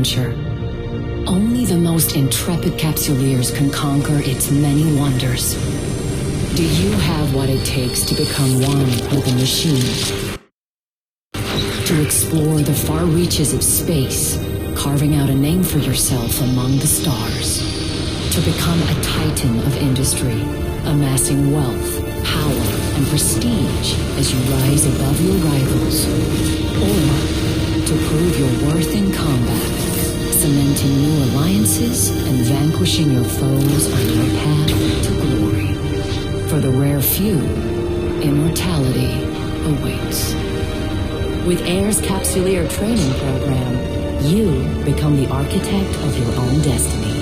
adventure. Only the most intrepid capsuleers can conquer its many wonders. Do you have what it takes to become one with the machine? To explore the far reaches of space, carving out a name for yourself among the stars. To become a titan of industry, amassing wealth, power, and prestige as you rise above your rivals. Or to prove your worth in combat, cementing new alliances and vanquishing your foes on your path to glory. For the rare few, immortality awaits. With AIR's Capsuleer training program, you become the architect of your own destiny.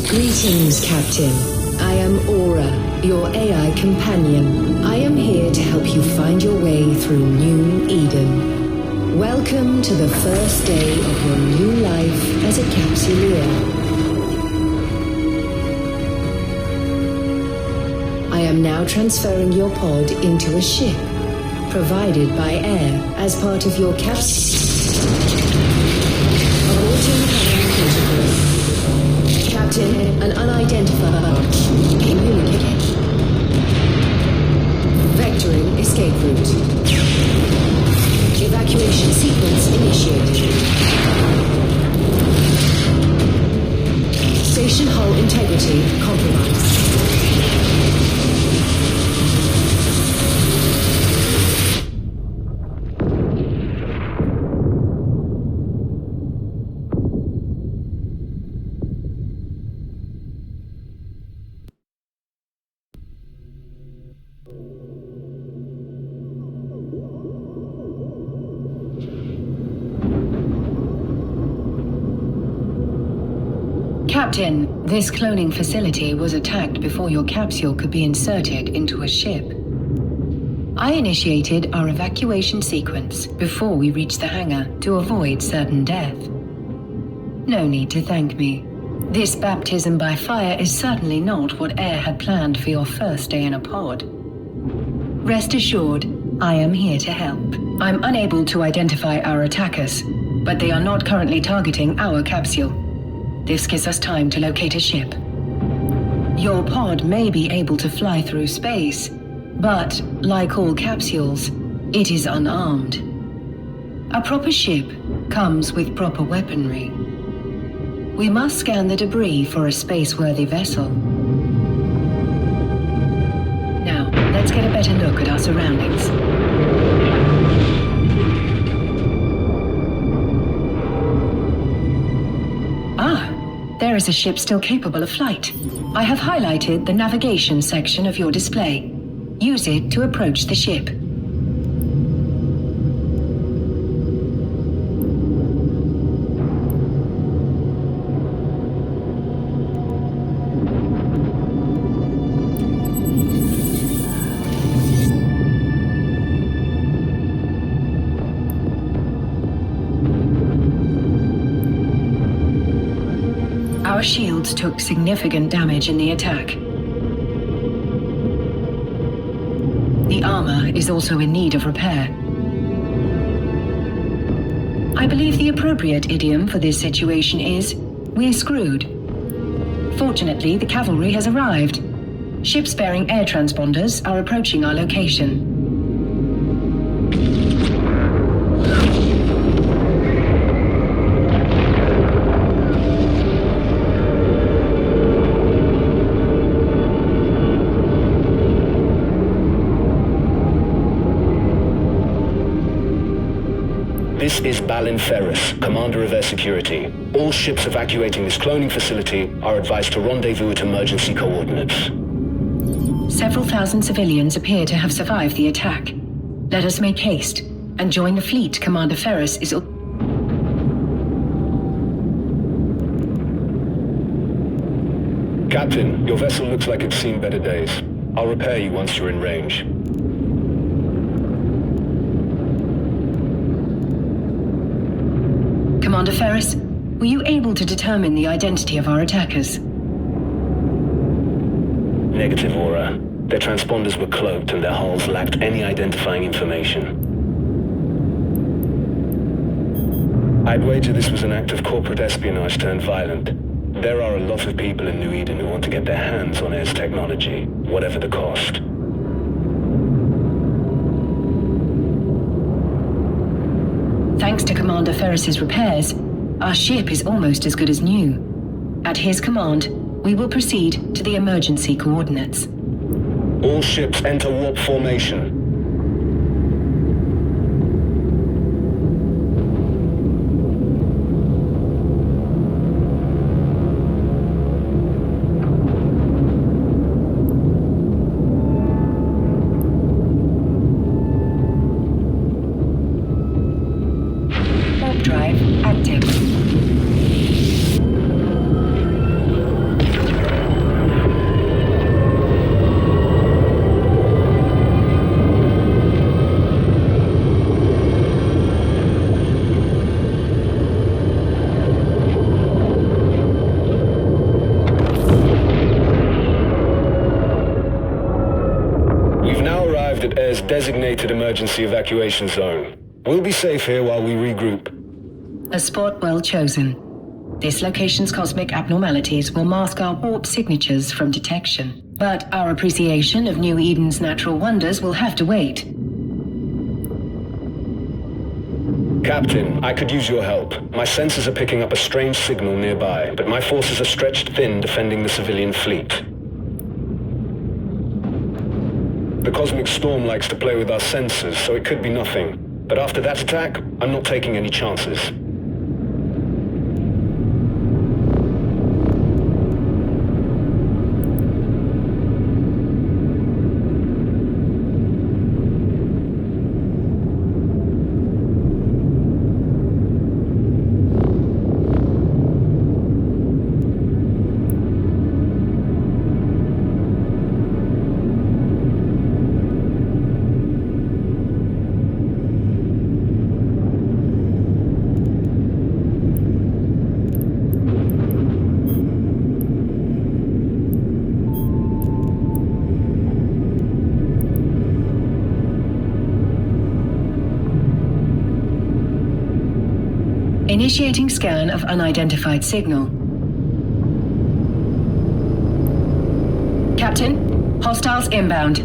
Greetings, Captain. I am Aura, your AI companion. I am here to help you find your way through New Eden. Welcome to the first day of your new life as a Capsuleer. I am now transferring your pod into a ship, provided by AIR as part of your Captain, an unidentified communicator. Vectoring escape route. Evacuation sequence initiated. Station hull integrity compromised. Captain, this cloning facility was attacked before your capsule could be inserted into a ship. I initiated our evacuation sequence before we reached the hangar to avoid certain death. No need to thank me. This baptism by fire is certainly not what AIR had planned for your first day in a pod. Rest assured, I am here to help. I'm unable to identify our attackers, but they are not currently targeting our capsule. This gives us time to locate a ship. Your pod may be able to fly through space, but, like all capsules, it is unarmed. A proper ship comes with proper weaponry. We must scan the debris for a space-worthy vessel. Now, let's get a better look at our surroundings. There is a ship still capable of flight. I have highlighted the navigation section of your display. Use it to approach the ship. Our shields took significant damage in the attack. The armor is also in need of repair. I believe the appropriate idiom for this situation is, "We're screwed." Fortunately, the cavalry has arrived. Ships bearing air transponders are approaching our location. This is Balin Ferris, Commander of Air Security. All ships evacuating this cloning facility are advised to rendezvous at emergency coordinates. Several thousand civilians appear to have survived the attack. Let us make haste and join the fleet Commander Ferris is... Captain, your vessel looks like it's seen better days. I'll repair you once you're in range. Commander Ferris, were you able to determine the identity of our attackers? Negative, Aura. Their transponders were cloaked and their hulls lacked any identifying information. I'd wager this was an act of corporate espionage turned violent. There are a lot of people in New Eden who want to get their hands on Air's technology, whatever the cost. Thanks to Commander Ferris's repairs, our ship is almost as good as new. At his command, we will proceed to the emergency coordinates. All ships enter warp formation. Warp drive active. At Air's designated emergency evacuation zone. We'll be safe here while we regroup. A spot well chosen. This location's cosmic abnormalities will mask our warp signatures from detection. But our appreciation of New Eden's natural wonders will have to wait. Captain, I could use your help. My sensors are picking up a strange signal nearby, but my forces are stretched thin defending the civilian fleet. The cosmic storm likes to play with our sensors, so it could be nothing. But after that attack, I'm not taking any chances. Initiating scan of unidentified signal. Captain, hostiles inbound.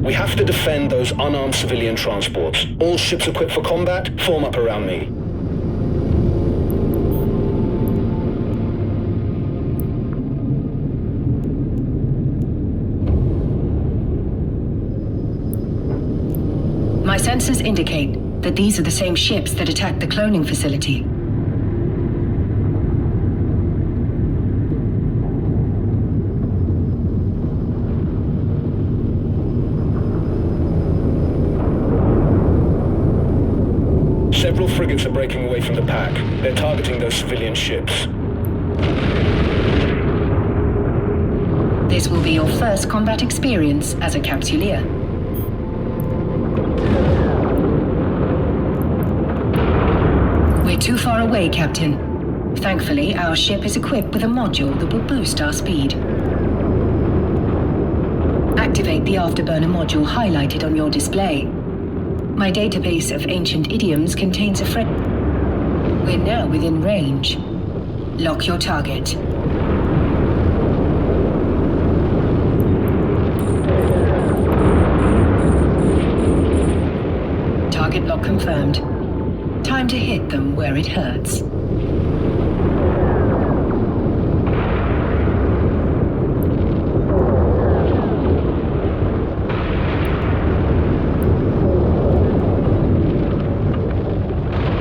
We have to defend those unarmed civilian transports. All ships equipped for combat, form up around me. My sensors indicate that these are the same ships that attacked the cloning facility. Several frigates are breaking away from the pack. They're targeting those civilian ships. This will be your first combat experience as a capsuleer. We're too far away, Captain. Thankfully, our ship is equipped with a module that will boost our speed. Activate the afterburner module highlighted on your display. My database of ancient idioms contains a We're now within range. Lock your target. Target lock confirmed. Time to hit them where it hurts.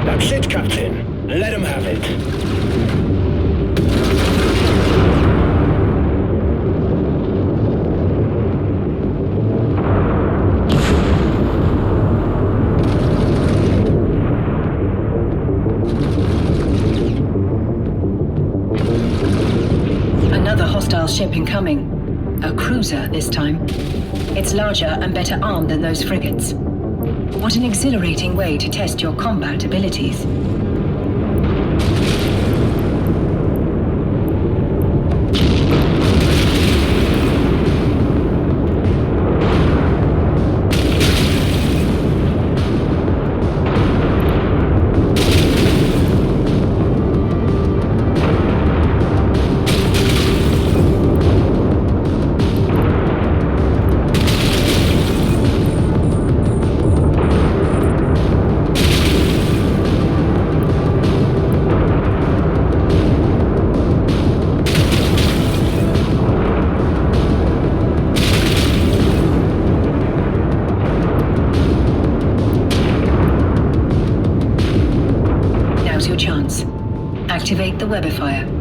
That's it, Captain. Let him have it. hostile ship incoming. A cruiser this time. It's larger and better armed than those frigates. What an exhilarating way to test your combat abilities. Activate the webifier.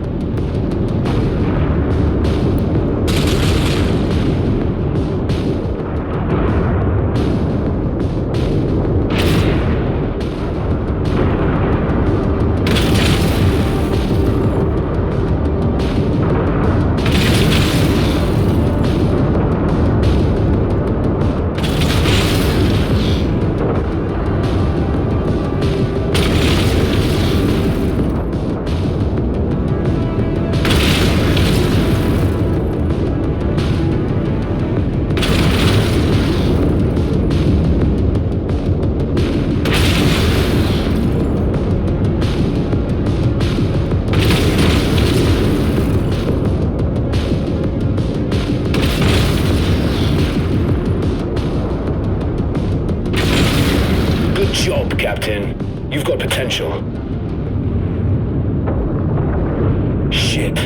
Captain. You've got potential. Shit.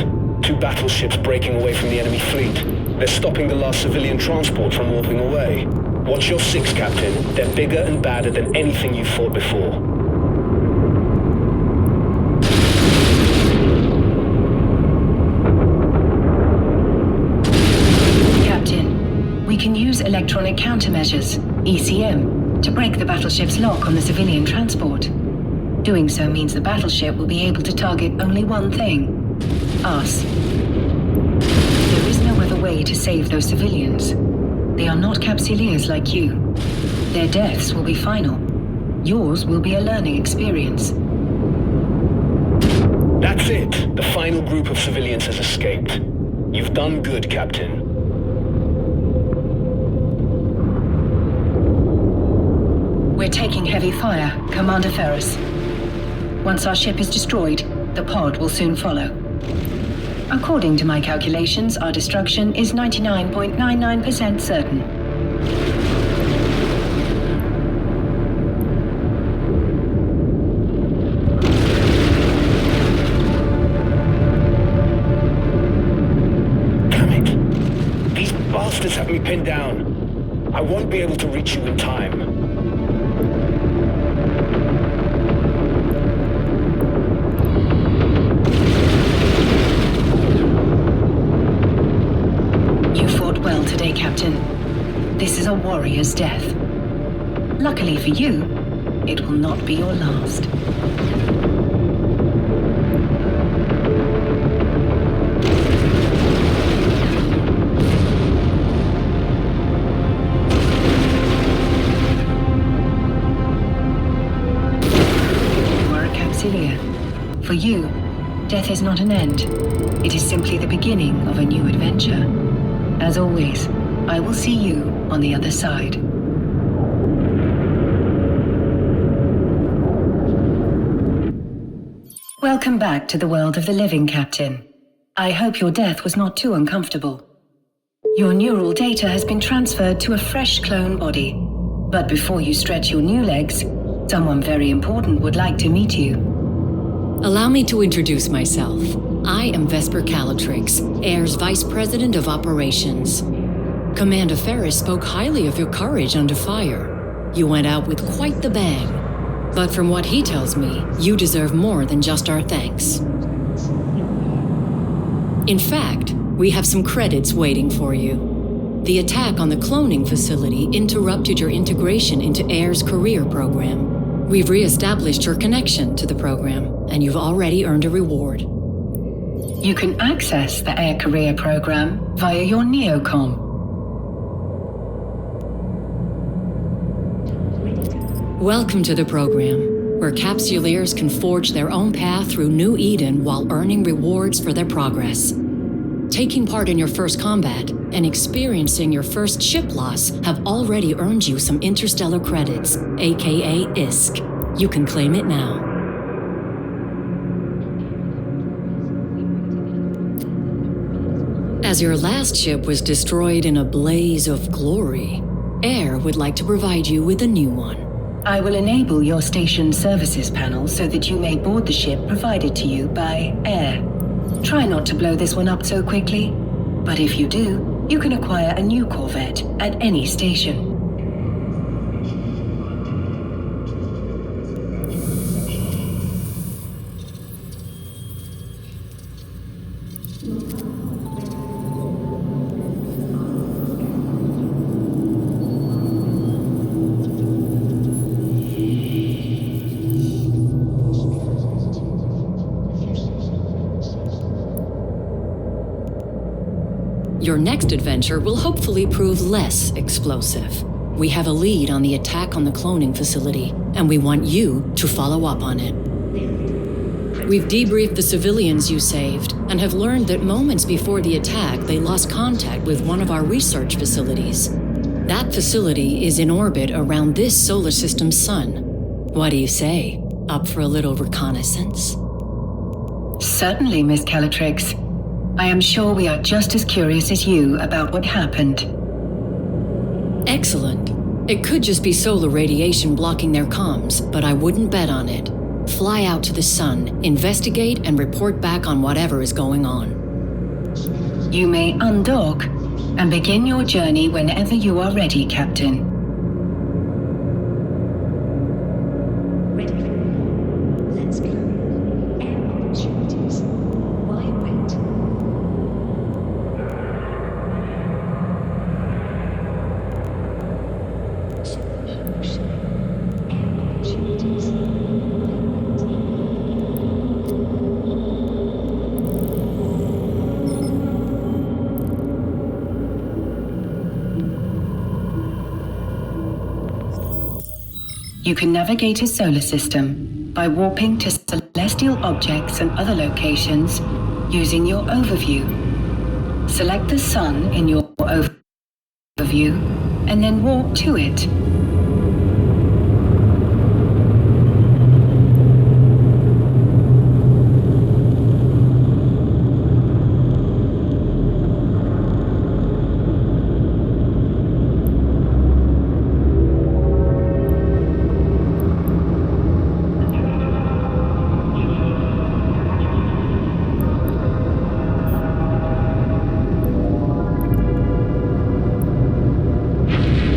2 battleships breaking away from the enemy fleet. They're stopping the last civilian transport from warping away. Watch your 6, Captain. They're bigger and badder than anything you've fought before. Captain, we can use electronic countermeasures, ECM, to break the battleship's lock on the civilian transport. Doing so means the battleship will be able to target only one thing: us. There is no other way to save those civilians. They are not Capsuleers like you. Their deaths will be final. Yours will be a learning experience. That's it! The final group of civilians has escaped. You've done good, Captain. We're taking heavy fire, Commander Ferris. Once our ship is destroyed, the pod will soon follow. According to my calculations, our destruction is 99.99% certain. Damn it! These bastards have me pinned down. I won't be able to reach you in time. Well today, Captain. This is a warrior's death. Luckily for you, it will not be your last. You are a Capsuleer. For you, death is not an end. It is simply the beginning of a new adventure. As always, I will see you on the other side. Welcome back to the world of the living, Captain. I hope your death was not too uncomfortable. Your neural data has been transferred to a fresh clone body. But before you stretch your new legs, someone very important would like to meet you. Allow me to introduce myself. I am Vesper Calatrix, Air's Vice President of Operations. Commander Ferris spoke highly of your courage under fire. You went out with quite the bang. But from what he tells me, you deserve more than just our thanks. In fact, we have some credits waiting for you. The attack on the cloning facility interrupted your integration into Air's career program. We've re-established your connection to the program, and you've already earned a reward. You can access the Air Career program via your neocom. Welcome to the program, where capsuleers can forge their own path through New Eden while earning rewards for their progress. Taking part in your first combat and experiencing your first ship loss have already earned you some interstellar credits, aka ISK. You can claim it now. As your last ship was destroyed in a blaze of glory, Air would like to provide you with a new one. I will enable your station services panel so that you may board the ship provided to you by Air. Try not to blow this one up so quickly, but if you do, you can acquire a new Corvette at any station. Your next adventure will hopefully prove less explosive. We have a lead on the attack on the cloning facility, and we want you to follow up on it. We've debriefed the civilians you saved, and have learned that moments before the attack, they lost contact with one of our research facilities. That facility is in orbit around this solar system's sun. What do you say? Up for a little reconnaissance? Certainly, Miss Calatrix. I am sure we are just as curious as you about what happened. Excellent. It could just be solar radiation blocking their comms, but I wouldn't bet on it. Fly out to the sun, investigate, and report back on whatever is going on. You may undock and begin your journey whenever you are ready, Captain. Ready. Let's go. Air opportunities. Why wait? Air opportunities. You can navigate a solar system by warping to celestial objects and other locations using your overview. Select the sun in your overview and then warp to it.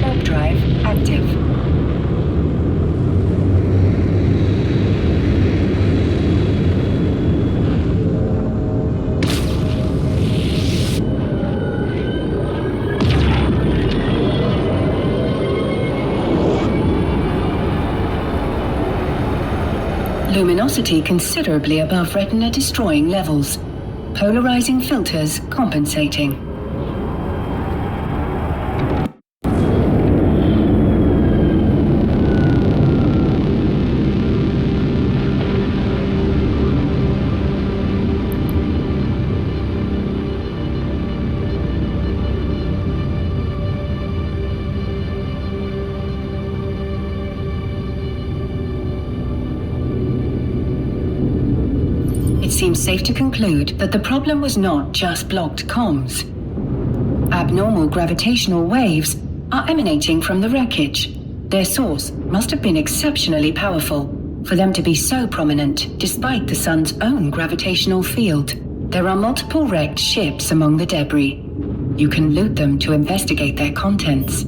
Warp drive active. Luminosity considerably above retina-destroying levels. Polarizing filters compensating. It seems safe to conclude that the problem was not just blocked comms. Abnormal gravitational waves are emanating from the wreckage. Their source must have been exceptionally powerful for them to be so prominent despite the sun's own gravitational field. There are multiple wrecked ships among the debris. You can loot them to investigate their contents.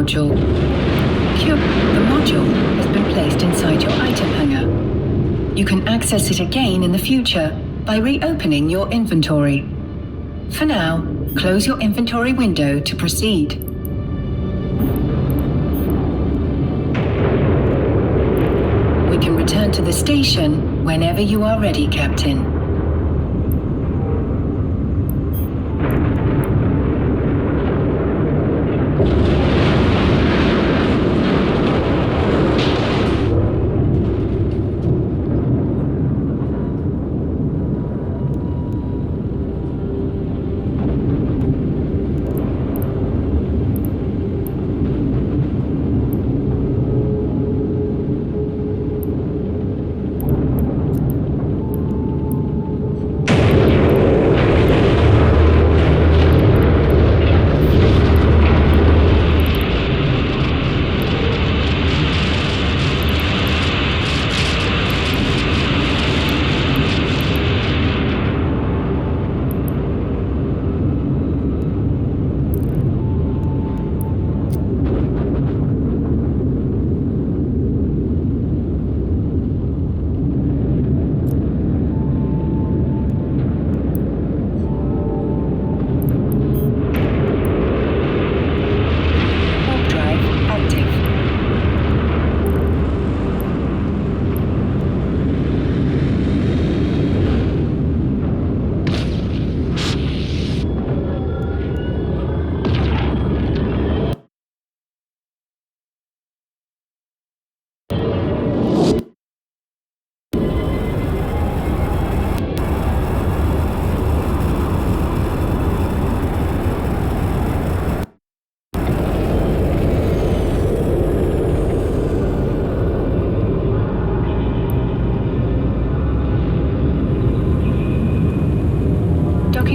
module. The module has been placed inside your item hangar. You can access it again in the future by reopening your inventory. For now, close your inventory window to proceed. We can return to the station whenever you are ready, Captain.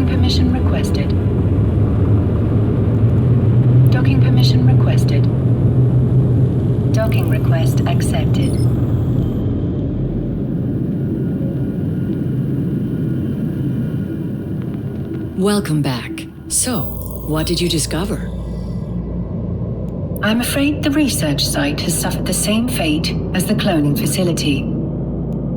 Permission requested. Docking permission requested. Docking request accepted. Welcome back. So, what did you discover? I'm afraid the research site has suffered the same fate as the cloning facility.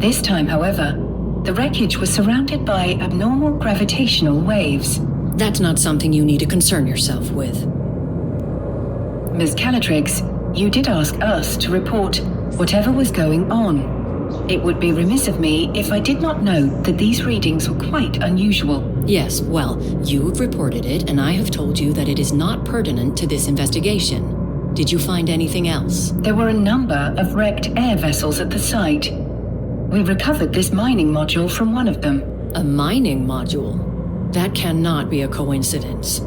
This time, however, the wreckage was surrounded by abnormal gravitational waves. That's not something you need to concern yourself with. Ms. Calatrix, you did ask us to report whatever was going on. It would be remiss of me if I did not note that these readings were quite unusual. Yes, well, you've reported it, and I have told you that it is not pertinent to this investigation. Did you find anything else? There were a number of wrecked air vessels at the site. We recovered this mining module from one of them. A mining module? That cannot be a coincidence.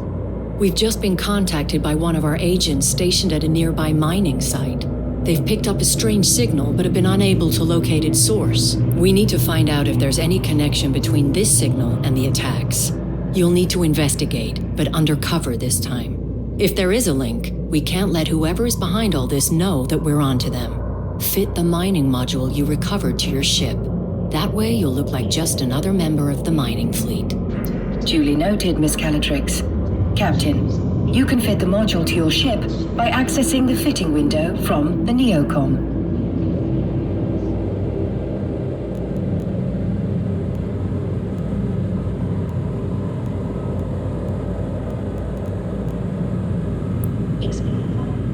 We've just been contacted by one of our agents stationed at a nearby mining site. They've picked up a strange signal but have been unable to locate its source. We need to find out if there's any connection between this signal and the attacks. You'll need to investigate, but undercover this time. If there is a link, we can't let whoever is behind all this know that we're onto them. Fit the mining module you recovered to your ship. That way you'll look like just another member of the mining fleet. Duly noted, Miss Calatrix. Captain, you can fit the module to your ship by accessing the fitting window from the neocom.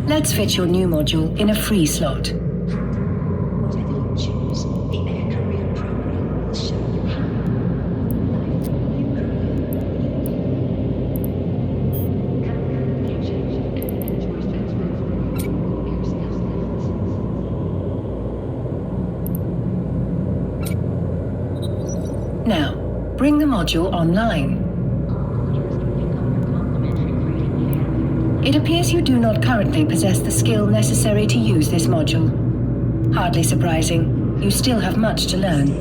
Let's fit your new module in a free slot. Whatever you choose, the air career program will show you how. Life for new career. Now, bring the module online. It appears you do not currently possess the skill necessary to use this module. Hardly surprising, you still have much to learn.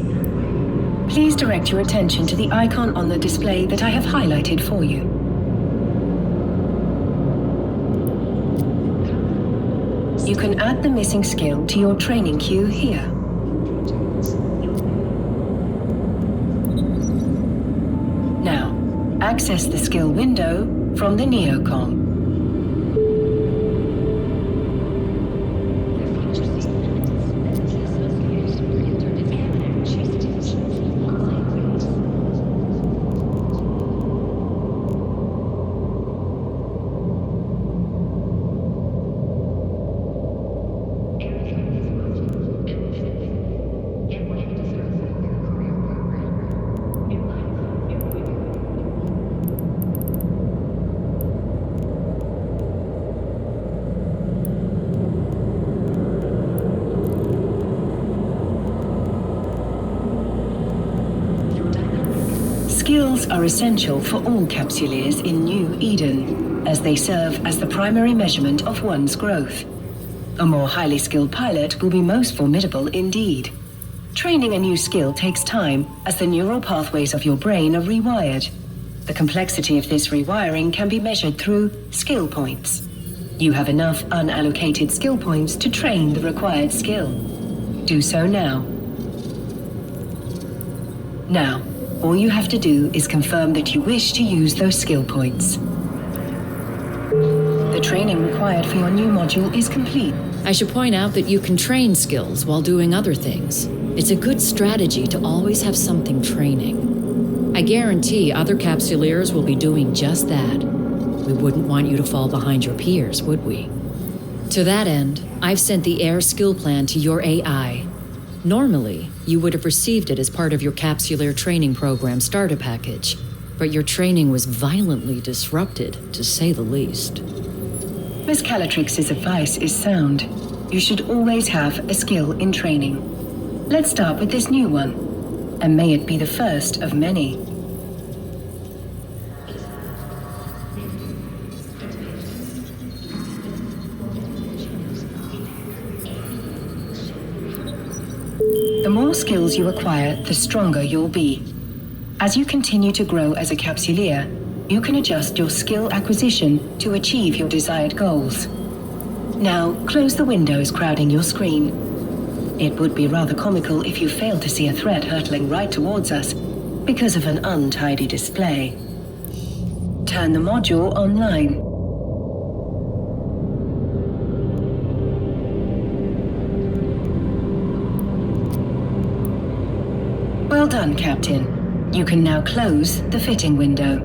Please direct your attention to the icon on the display that I have highlighted for you. You can add the missing skill to your training queue here. Now, access the skill window from the neocom. skills are essential for all capsuleers in New Eden, as they serve as the primary measurement of one's growth. A more highly skilled pilot will be most formidable indeed. Training a new skill takes time, as the neural pathways of your brain are rewired. The complexity of this rewiring can be measured through skill points. You have enough unallocated skill points to train the required skill. Do so now. Now, all you have to do is confirm that you wish to use those skill points. The training required for your new module is complete. I should point out that you can train skills while doing other things. It's a good strategy to always have something training. I guarantee other capsuleers will be doing just that. We wouldn't want you to fall behind your peers, would we? To that end, I've sent the Air skill plan to your AI. Normally, you would have received it as part of your capsuleer training program starter package, but your training was violently disrupted, to say the least. Miss Calatrix's advice is sound. You should always have a skill in training. Let's start with this new one, and may it be the first of many. The more skills you acquire, the stronger you'll be. As you continue to grow as a capsuleer, you can adjust your skill acquisition to achieve your desired goals. Now, close the windows crowding your screen. It would be rather comical if you failed to see a threat hurtling right towards us because of an untidy display. Turn the module online. Well done, Captain. You can now close the fitting window.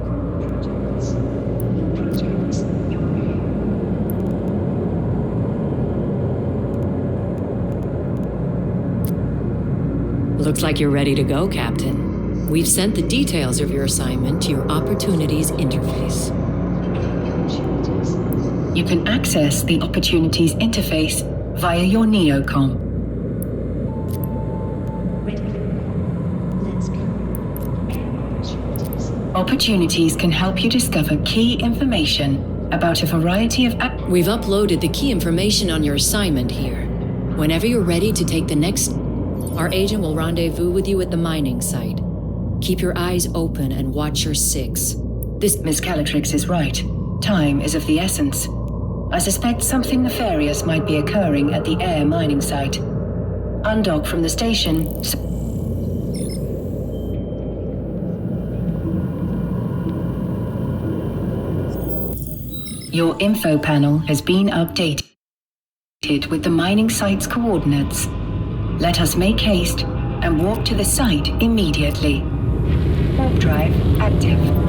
Looks like you're ready to go, Captain. We've sent the details of your assignment to your Opportunities interface. You can access the Opportunities interface via your Neocom. Opportunities can help you discover key information about a variety of... We've uploaded the key information on your assignment here. Whenever you're ready to take the next... Our agent will rendezvous with you at the mining site. Keep your eyes open and watch your six. This Miss Calatrix is right. Time is of the essence. I suspect something nefarious might be occurring at the air mining site. Undock from the station... Your info panel has been updated with the mining site's coordinates. Let us make haste and warp to the site immediately. Warp drive active.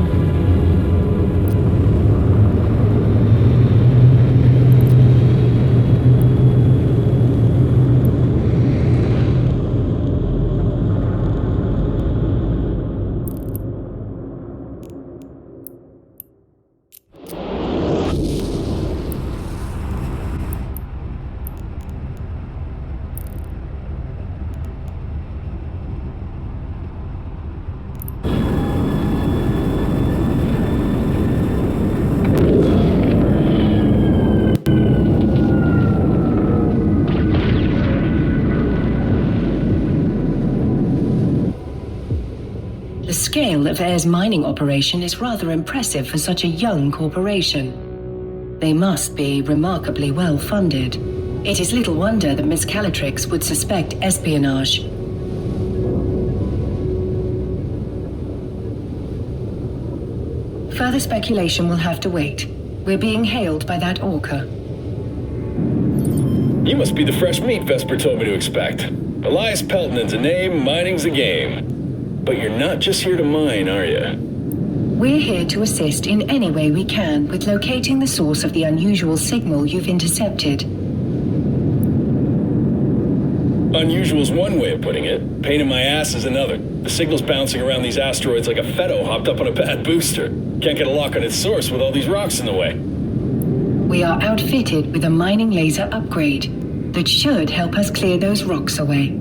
The scale of Air's mining operation is rather impressive for such a young corporation. They must be remarkably well funded. It is little wonder that Miss Calatrix would suspect espionage. Further speculation will have to wait. We're being hailed by that orca. You must be the fresh meat Vesper told me to expect. Elias Pelton's a name, mining's a game. But you're not just here to mine, are you? We're here to assist in any way we can with locating the source of the unusual signal you've intercepted. Unusual's one way of putting it. Pain in my ass is another. The signal's bouncing around these asteroids like a Fetto hopped up on a bad booster. Can't get a lock on its source with all these rocks in the way. We are outfitted with a mining laser upgrade that should help us clear those rocks away.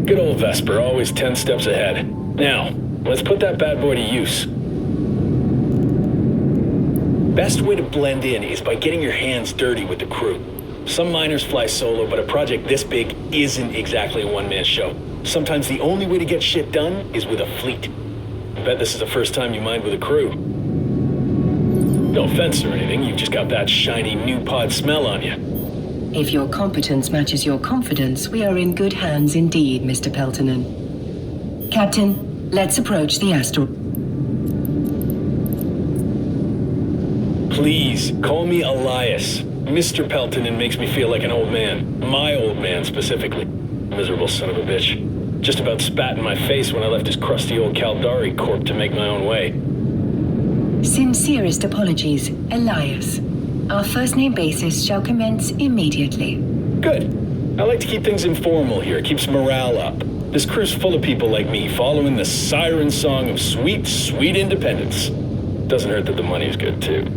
Good old Vesper, always 10 steps ahead. Now, let's put that bad boy to use. Best way to blend in is by getting your hands dirty with the crew. Some miners fly solo, but a project this big isn't exactly a one-man show. Sometimes the only way to get shit done is with a fleet. I bet this is the first time you mined with a crew. No offense or anything, you've just got that shiny new pod smell on you. If your competence matches your confidence, we are in good hands indeed, Mr. Peltonen. Captain, let's approach the asteroid. Please, call me Elias. Mr. Peltonen makes me feel like an old man. My old man, specifically. Miserable son of a bitch. Just about spat in my face when I left his crusty old Caldari corp to make my own way. Sincerest apologies, Elias. Our first name basis shall commence immediately. Good. I like to keep things informal here. It keeps morale up. This crew's full of people like me, following the siren song of sweet, sweet independence. Doesn't hurt that the money's good, too.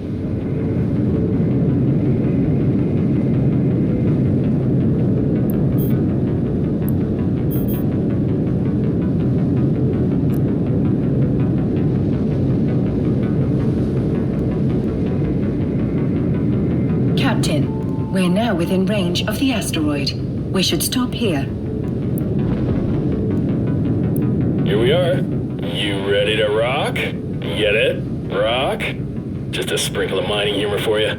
Captain, we're now within range of the asteroid. We should stop here. Here we are. You ready to rock? Get it? Rock? Just a sprinkle of mining humor for you.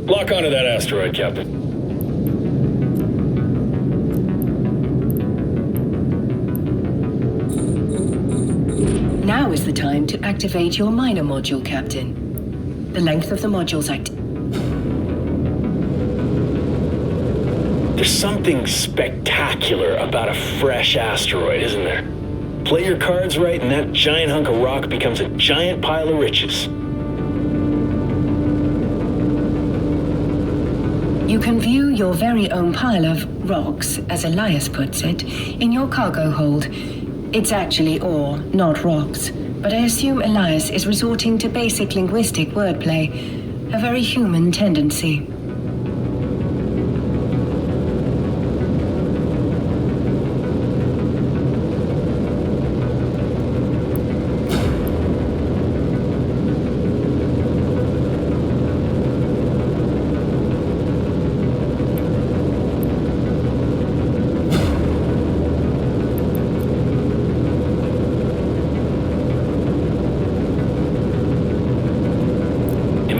Lock onto that asteroid, Captain. Now is the time to activate your miner module, Captain. The length of the module's There's something spectacular about a fresh asteroid, isn't there? Play your cards right and that giant hunk of rock becomes a giant pile of riches. You can view your very own pile of rocks, as Elias puts it, in your cargo hold. It's actually ore, not rocks, but I assume Elias is resorting to basic linguistic wordplay, a very human tendency.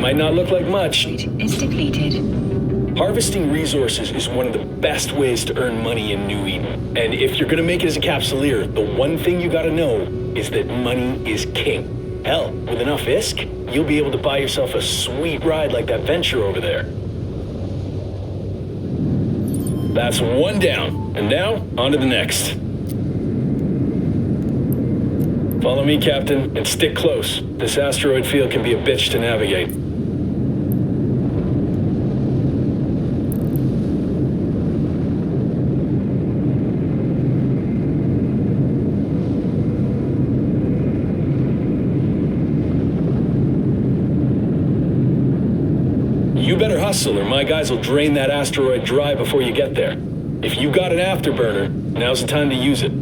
Might not look like much. It's depleted. Harvesting resources is one of the best ways to earn money in New Eden. And if you're gonna make it as a capsuleer, the one thing you gotta know is that money is king. Hell, with enough ISK, you'll be able to buy yourself a sweet ride like that venture over there. That's one down. And now, on to the next. Follow me, Captain, and stick close. This asteroid field can be a bitch to navigate. You better hustle or my guys will drain that asteroid dry before you get there. If you got an afterburner, now's the time to use it.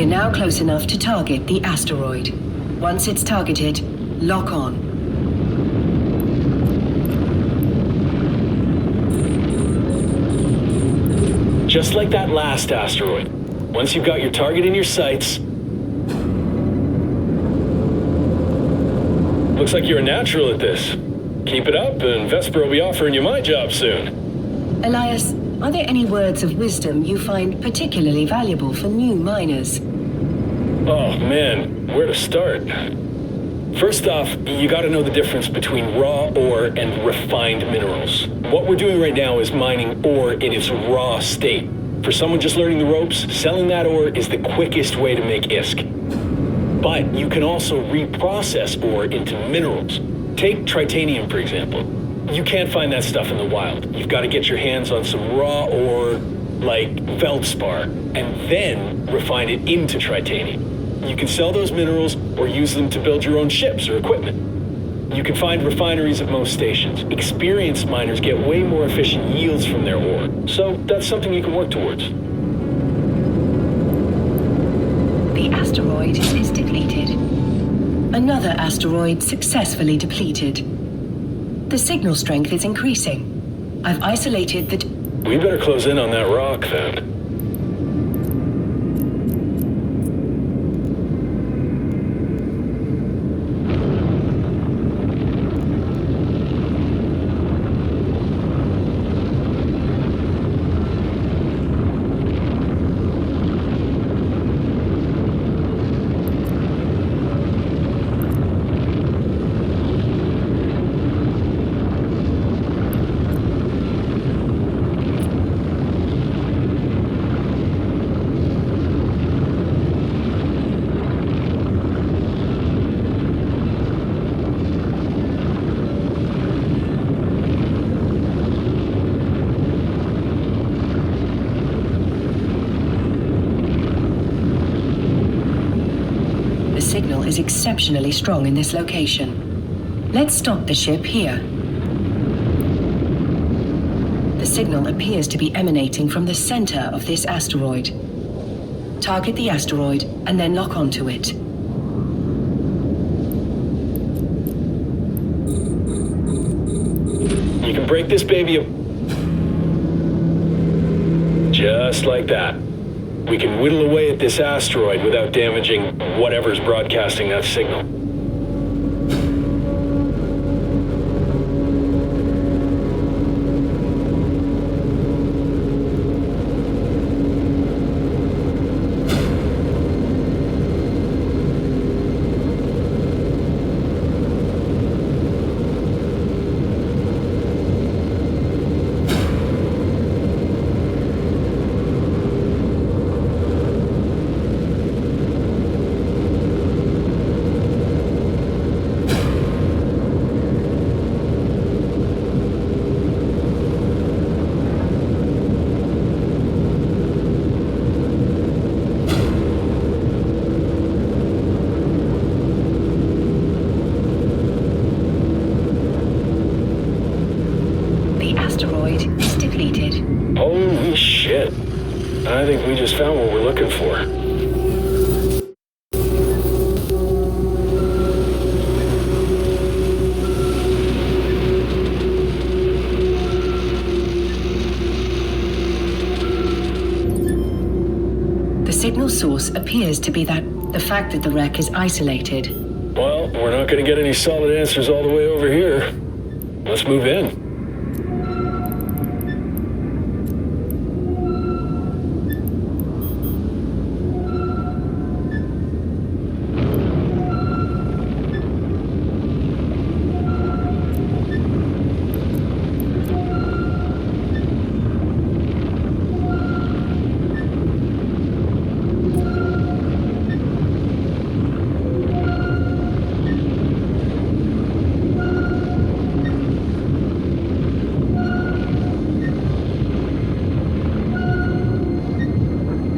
We're now close enough to target the asteroid. Once it's targeted, lock on. Just like that last asteroid. Once you've got your target in your sights... Looks like you're a natural at this. Keep it up, and Vesper will be offering you my job soon. Elias, are there any words of wisdom you find particularly valuable for new miners? Oh man, where to start? First off, you gotta know the difference between raw ore and refined minerals. What we're doing right now is mining ore in its raw state. For someone just learning the ropes, selling that ore is the quickest way to make ISK. But you can also reprocess ore into minerals. Take tritanium, for example. You can't find that stuff in the wild. You've got to get your hands on some raw ore, like feldspar, and then refine it into tritanium. You can sell those minerals or use them to build your own ships or equipment. You can find refineries at most stations. Experienced miners get way more efficient yields from their ore, so that's something you can work towards. The asteroid is depleted. Another asteroid successfully depleted. The signal strength is increasing. I've isolated the... We better close in on that rock, then. Is exceptionally strong in this location. Let's stop the ship here. The signal appears to be emanating from the center of this asteroid. Target the asteroid and then lock onto it. You can break this baby up. Just like that. We can whittle away at this asteroid without damaging whatever's broadcasting that signal. Holy shit. I think we just found what we're looking for. The signal source appears to be the fact that the wreck is isolated. Well, we're not going to get any solid answers all the way over here. Let's move in.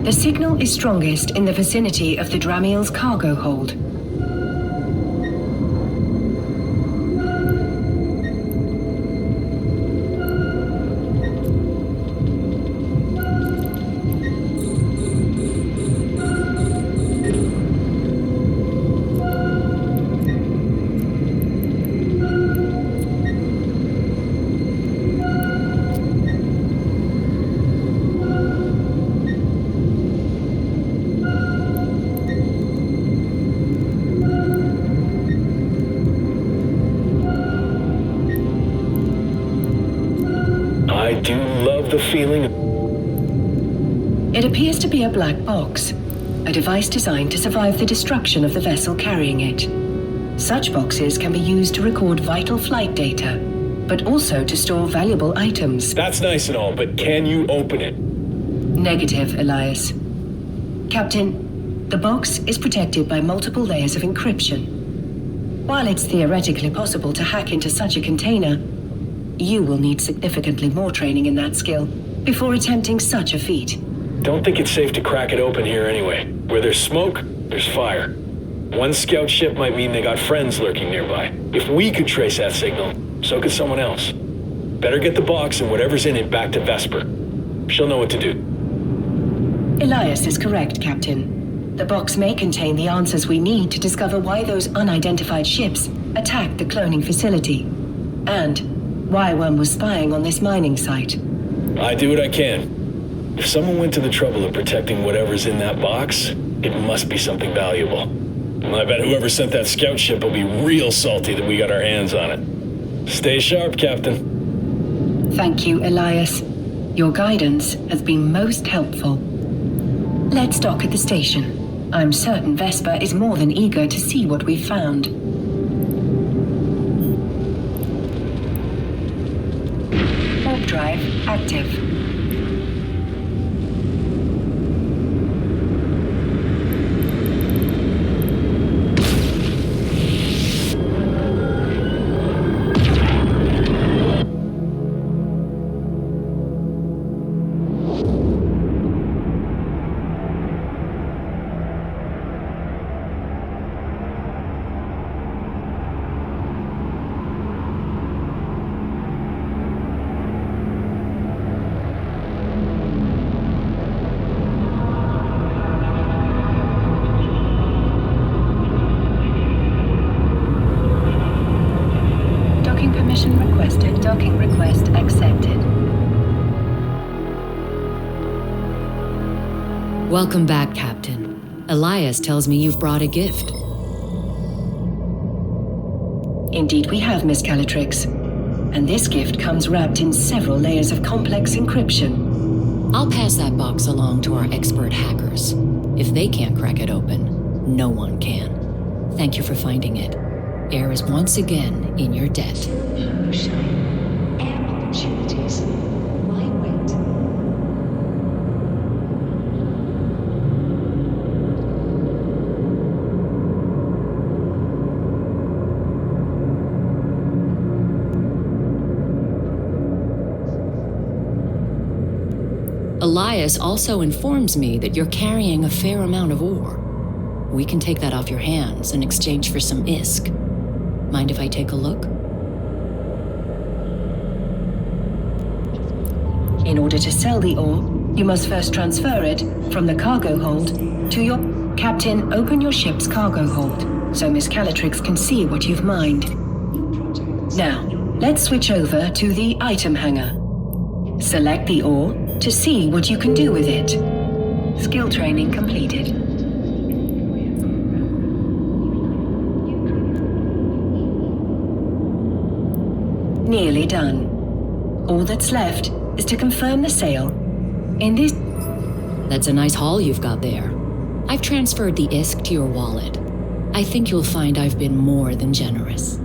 The signal is strongest in the vicinity of the Dramiel's cargo hold. I do love the feeling. It appears to be a black box, a device designed to survive the destruction of the vessel carrying it. Such boxes can be used to record vital flight data, but also to store valuable items. That's nice and all, but can you open it? Negative, Elias. Captain, the box is protected by multiple layers of encryption. While it's theoretically possible to hack into such a container, you will need significantly more training in that skill before attempting such a feat. Don't think it's safe to crack it open here anyway. Where there's smoke, there's fire. One scout ship might mean they got friends lurking nearby. If we could trace that signal, so could someone else. Better get the box and whatever's in it back to Vesper. She'll know what to do. Elias is correct, Captain. The box may contain the answers we need to discover why those unidentified ships attacked the cloning facility, and why one was spying on this mining site. I do what I can. If someone went to the trouble of protecting whatever's in that box, it must be something valuable. I bet whoever sent that scout ship will be real salty that we got our hands on it. Stay sharp, Captain. Thank you, Elias. Your guidance has been most helpful. Let's dock at the station. I'm certain Vesper is more than eager to see what we've found. Warp drive active. Permission requested. Docking request accepted. Welcome back, Captain. Elias tells me you've brought a gift. Indeed we have, Miss Calatrix. And this gift comes wrapped in several layers of complex encryption. I'll pass that box along to our expert hackers. If they can't crack it open, no one can. Thank you for finding it. Air is once again in your debt. Shine. Air opportunities. Why wait? Elias also informs me that you're carrying a fair amount of ore. We can take that off your hands in exchange for some ISK. Mind if I take a look? In order to sell the ore, you must first transfer it from the cargo hold to your... Captain, open your ship's cargo hold so Miss Calatrix can see what you've mined. Now, let's switch over to the item hangar. Select the ore to see what you can do with it. Skill training completed. Nearly done. All that's left is to confirm the sale. In this... That's a nice haul you've got there. I've transferred the ISK to your wallet. I think you'll find I've been more than generous.